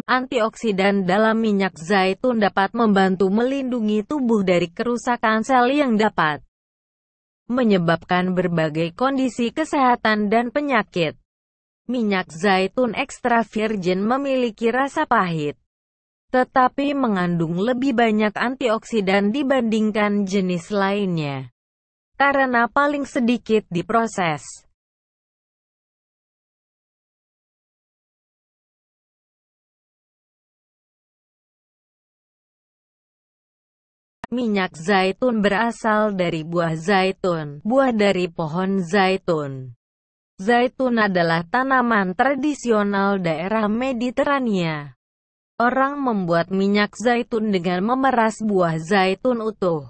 Antioksidan dalam minyak zaitun dapat membantu melindungi tubuh dari kerusakan sel yang dapat menyebabkan berbagai kondisi kesehatan dan penyakit. Minyak zaitun ekstra virgin memiliki rasa pahit, tetapi mengandung lebih banyak antioksidan dibandingkan jenis lainnya, karena paling sedikit diproses. Minyak zaitun berasal dari buah zaitun, buah dari pohon zaitun. Zaitun adalah tanaman tradisional daerah Mediterania. Orang membuat minyak zaitun dengan memeras buah zaitun utuh.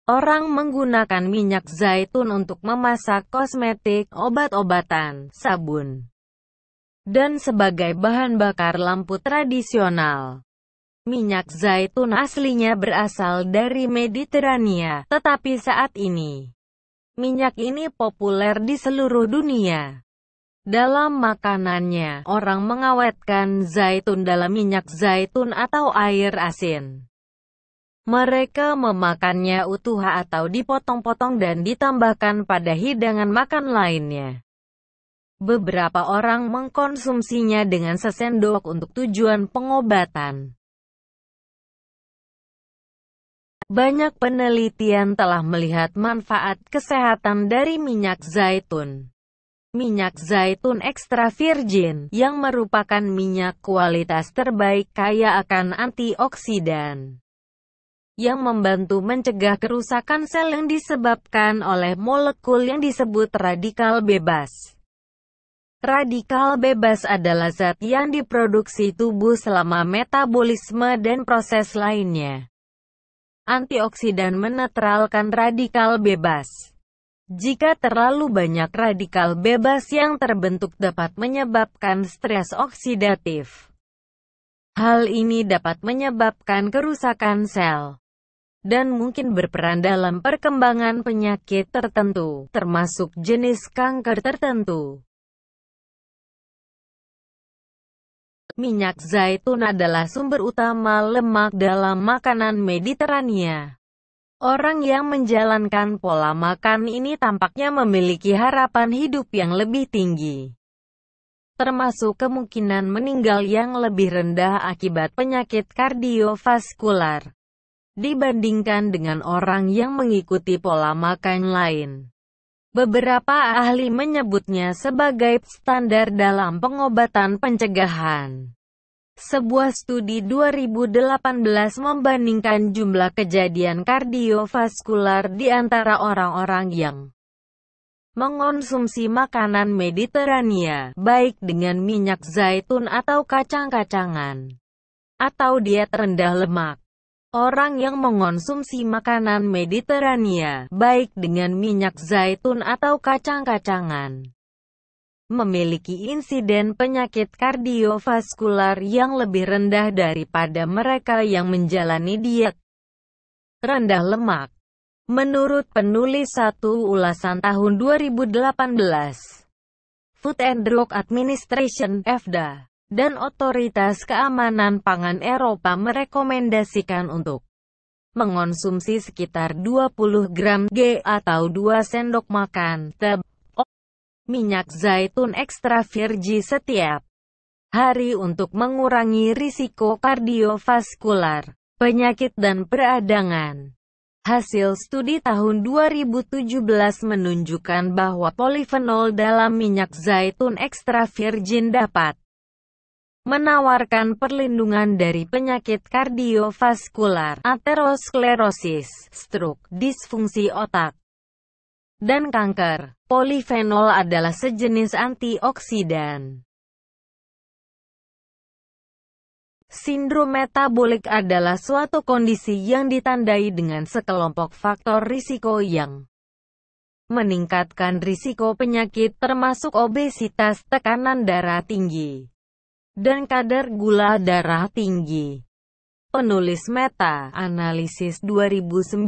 Orang menggunakan minyak zaitun untuk memasak kosmetik, obat-obatan, sabun, dan sebagai bahan bakar lampu tradisional. Minyak zaitun aslinya berasal dari Mediterania, tetapi saat ini, minyak ini populer di seluruh dunia. Dalam makanannya, orang mengawetkan zaitun dalam minyak zaitun atau air asin. Mereka memakannya utuh atau dipotong-potong dan ditambahkan pada hidangan makan lainnya. Beberapa orang mengkonsumsinya dengan sesendok untuk tujuan pengobatan. Banyak penelitian telah melihat manfaat kesehatan dari minyak zaitun. Minyak zaitun ekstra virgin, yang merupakan minyak kualitas terbaik kaya akan antioksidan, yang membantu mencegah kerusakan sel yang disebabkan oleh molekul yang disebut radikal bebas. Radikal bebas adalah zat yang diproduksi tubuh selama metabolisme dan proses lainnya. Antioksidan menetralkan radikal bebas. Jika terlalu banyak radikal bebas yang terbentuk dapat menyebabkan stres oksidatif. Hal ini dapat menyebabkan kerusakan sel, dan mungkin berperan dalam perkembangan penyakit tertentu, termasuk jenis kanker tertentu. Minyak zaitun adalah sumber utama lemak dalam makanan Mediterania. Orang yang menjalankan pola makan ini tampaknya memiliki harapan hidup yang lebih tinggi, termasuk kemungkinan meninggal yang lebih rendah akibat penyakit kardiovaskular, dibandingkan dengan orang yang mengikuti pola makan lain. Beberapa ahli menyebutnya sebagai standar dalam pengobatan pencegahan. Sebuah studi 2018 membandingkan jumlah kejadian kardiovaskular di antara orang-orang yang mengonsumsi makanan Mediterania, baik dengan minyak zaitun atau kacang-kacangan, atau diet rendah lemak. Orang yang mengonsumsi makanan Mediterania, baik dengan minyak zaitun atau kacang-kacangan, memiliki insiden penyakit kardiovaskular yang lebih rendah daripada mereka yang menjalani diet rendah lemak. Menurut penulis satu ulasan tahun 2018, Food and Drug Administration (FDA) dan Otoritas Keamanan Pangan Eropa merekomendasikan untuk mengonsumsi sekitar 20 gram (g) atau 2 sendok makan minyak zaitun ekstra virgin setiap hari untuk mengurangi risiko kardiovaskular, penyakit dan peradangan. Hasil studi tahun 2017 menunjukkan bahwa polifenol dalam minyak zaitun ekstra virgin dapat menawarkan perlindungan dari penyakit kardiovaskular, aterosklerosis, stroke, disfungsi otak, dan kanker. Polifenol adalah sejenis antioksidan. Sindrom metabolik adalah suatu kondisi yang ditandai dengan sekelompok faktor risiko yang meningkatkan risiko penyakit termasuk obesitas, tekanan darah tinggi, dan kadar gula darah tinggi. Penulis meta-analisis 2019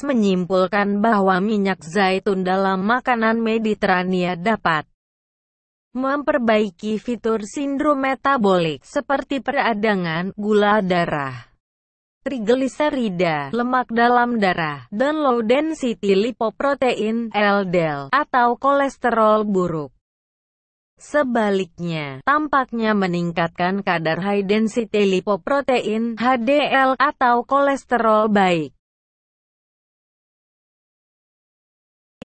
menyimpulkan bahwa minyak zaitun dalam makanan Mediterania dapat memperbaiki fitur sindrom metabolik seperti peradangan, gula darah, trigliserida, lemak dalam darah, dan low density lipoprotein (LDL) atau kolesterol buruk. Sebaliknya, tampaknya meningkatkan kadar high density lipoprotein (HDL) atau kolesterol baik.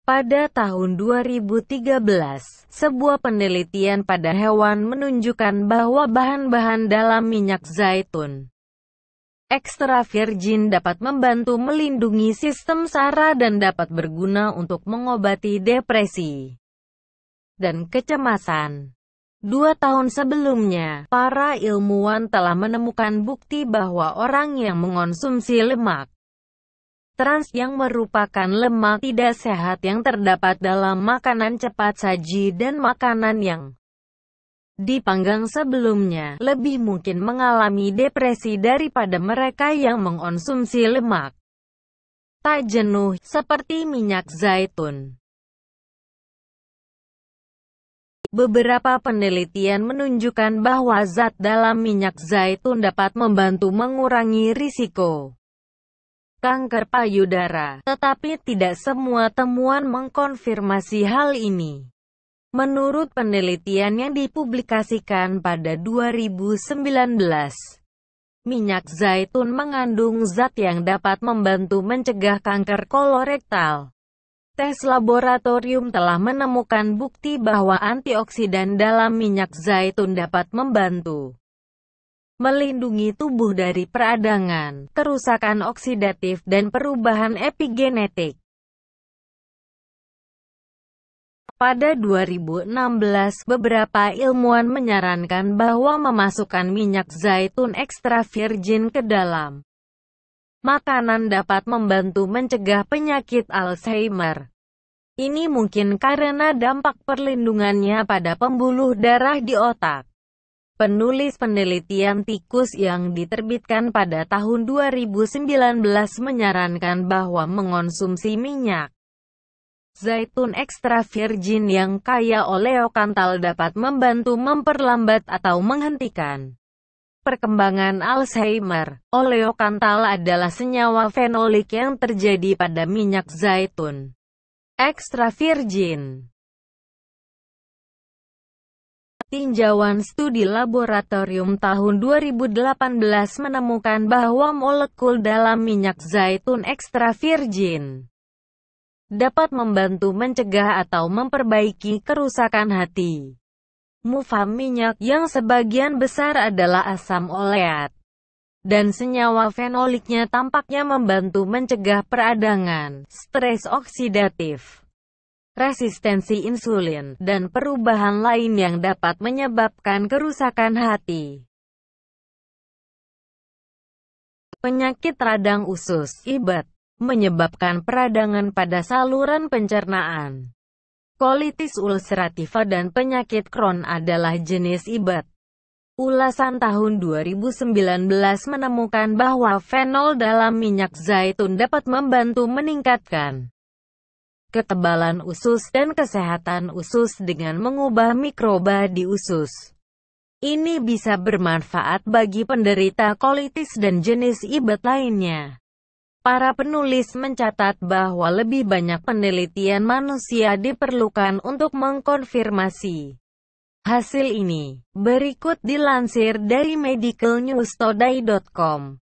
Pada tahun 2013, sebuah penelitian pada hewan menunjukkan bahwa bahan-bahan dalam minyak zaitun ekstra virgin dapat membantu melindungi sistem saraf dan dapat berguna untuk mengobati depresi dan kecemasan. 2 tahun sebelumnya, para ilmuwan telah menemukan bukti bahwa orang yang mengonsumsi lemak trans yang merupakan lemak tidak sehat yang terdapat dalam makanan cepat saji dan makanan yang dipanggang sebelumnya, lebih mungkin mengalami depresi daripada mereka yang mengonsumsi lemak tak jenuh, seperti minyak zaitun. Beberapa penelitian menunjukkan bahwa zat dalam minyak zaitun dapat membantu mengurangi risiko kanker payudara, tetapi tidak semua temuan mengkonfirmasi hal ini. Menurut penelitian yang dipublikasikan pada 2019, minyak zaitun mengandung zat yang dapat membantu mencegah kanker kolorektal. Tes laboratorium telah menemukan bukti bahwa antioksidan dalam minyak zaitun dapat membantu melindungi tubuh dari peradangan, kerusakan oksidatif, dan perubahan epigenetik. Pada 2016, beberapa ilmuwan menyarankan bahwa memasukkan minyak zaitun ekstra virgin ke dalam makanan dapat membantu mencegah penyakit Alzheimer. Ini mungkin karena dampak perlindungannya pada pembuluh darah di otak. Penulis penelitian tikus yang diterbitkan pada tahun 2019 menyarankan bahwa mengonsumsi minyak zaitun ekstra virgin yang kaya oleokantal dapat membantu memperlambat atau menghentikan perkembangan Alzheimer. Oleokantal adalah senyawa fenolik yang terjadi pada minyak zaitun ekstra virgin. Tinjauan studi laboratorium tahun 2018 menemukan bahwa molekul dalam minyak zaitun ekstra virgin dapat membantu mencegah atau memperbaiki kerusakan hati. Mufam minyak yang sebagian besar adalah asam oleat, dan senyawa fenoliknya tampaknya membantu mencegah peradangan, stres oksidatif, resistensi insulin, dan perubahan lain yang dapat menyebabkan kerusakan hati. Penyakit radang usus, IBAT, menyebabkan peradangan pada saluran pencernaan. Kolitis ulcerativa dan penyakit Crohn adalah jenis IBAT. Ulasan tahun 2019 menemukan bahwa fenol dalam minyak zaitun dapat membantu meningkatkan ketebalan usus dan kesehatan usus dengan mengubah mikroba di usus. Ini bisa bermanfaat bagi penderita kolitis dan jenis IBAT lainnya. Para penulis mencatat bahwa lebih banyak penelitian manusia diperlukan untuk mengkonfirmasi hasil ini. Berikut dilansir dari medicalnewstoday.com.